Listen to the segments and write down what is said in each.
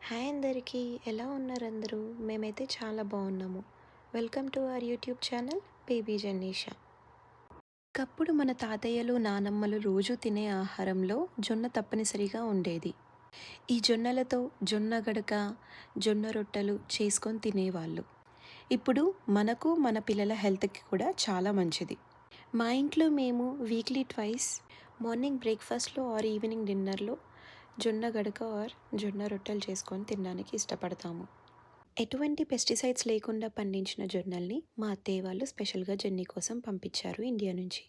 Hi అందరికీ, ఎలా ఉన్నారు అందరూ? మేమైతే చాలా బాగున్నాము. Welcome to our YouTube channel baby Jennisha. ఒకప్పుడు మన తాతయ్యలు నానమ్మలు రోజు తినే ఆహారంలో జొన్న తప్పనిసరిగా ఉండేది. ఈ జొన్నలతో జొన్న గడక, జొన్న రొట్టెలు చేసుకొని తినేవాళ్ళు. ఇప్పుడు మనకు మన పిల్లల హెల్త్కి కూడా చాలా మంచిది. మా ఇంట్లో మేము వీక్లీ ట్వైస్ మార్నింగ్ బ్రేక్ఫాస్ట్లో ఆర్ ఈవినింగ్ డిన్నర్లో జొన్న గడక ఆర్ జొన్న రొట్టెలు చేసుకొని తినడానికి ఇష్టపడతాము. ఎటువంటి పెస్టిసైడ్స్ లేకుండా పండించిన జొన్నల్ని మా అత్తయ్య వాళ్ళు స్పెషల్గా జర్నీ కోసం పంపించారు ఇండియా నుంచి.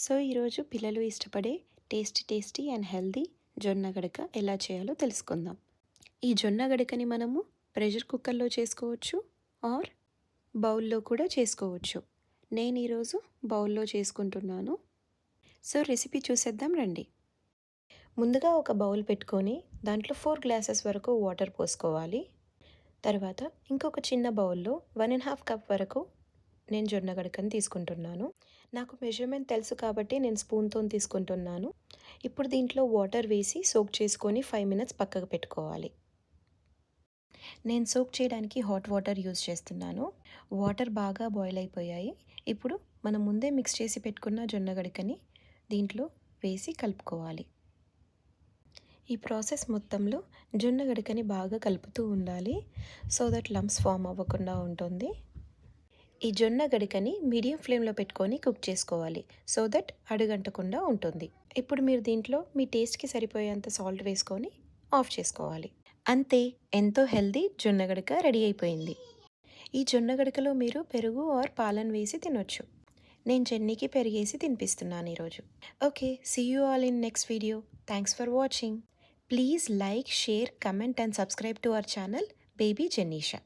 సో ఈరోజు పిల్లలు ఇష్టపడే టేస్టీ అండ్ హెల్దీ జొన్న గడక ఎలా చేయాలో తెలుసుకుందాం. ఈ జొన్న గడకని మనము ప్రెషర్ కుక్కర్లో చేసుకోవచ్చు ఆర్ బౌల్లో కూడా చేసుకోవచ్చు. నేను ఈరోజు బౌల్లో చేసుకుంటున్నాను. సో రెసిపీ చూసేద్దాం రండి. ముందుగా ఒక బౌల్ పెట్టుకొని దాంట్లో 4 గ్లాసెస్ వరకు వాటర్ పోసుకోవాలి. తర్వాత ఇంకొక చిన్న బౌల్లో 1.5 కప్ వరకు నేను జొన్న గడకని తీసుకుంటున్నాను. నాకు మెజర్మెంట్ తెలుసు కాబట్టి నేను స్పూన్తో తీసుకుంటున్నాను. ఇప్పుడు దీంట్లో వాటర్ వేసి సోక్ చేసుకొని 5 మినిట్స్ పక్కకు పెట్టుకోవాలి. నేను సోక్ చేయడానికి హాట్ వాటర్ యూజ్ చేస్తున్నాను. వాటర్ బాగా బాయిల్ అయిపోయాయి. ఇప్పుడు మనం ముందే మిక్స్ చేసి పెట్టుకున్న జొన్న గడకని దీంట్లో వేసి కలుపుకోవాలి. ఈ ప్రాసెస్ మొత్తంలో జొన్న గడకని బాగా కలుపుతూ ఉండాలి, సో దట్ లంప్స్ ఫామ్ అవ్వకుండా ఉంటుంది. ఈ జొన్న గడకని మీడియం ఫ్లేమ్లో పెట్టుకొని కుక్ చేసుకోవాలి, సో దట్ అడుగంటకుండా ఉంటుంది. ఇప్పుడు మీరు దీంట్లో మీ టేస్ట్కి సరిపోయేంత సాల్ట్ వేసుకొని ఆఫ్ చేసుకోవాలి. అంతే, ఎంతో హెల్దీ జొన్న గడక రెడీ అయిపోయింది. ఈ జొన్న గడకలో మీరు పెరుగు ఆర్ పాలను వేసి తినొచ్చు. నేను చెన్నీకి పెరిగేసి తినిపిస్తున్నాను ఈరోజు. Okay, see you all in next video. Thanks for watching. Please like, share, comment and subscribe to our channel Baby Janisha.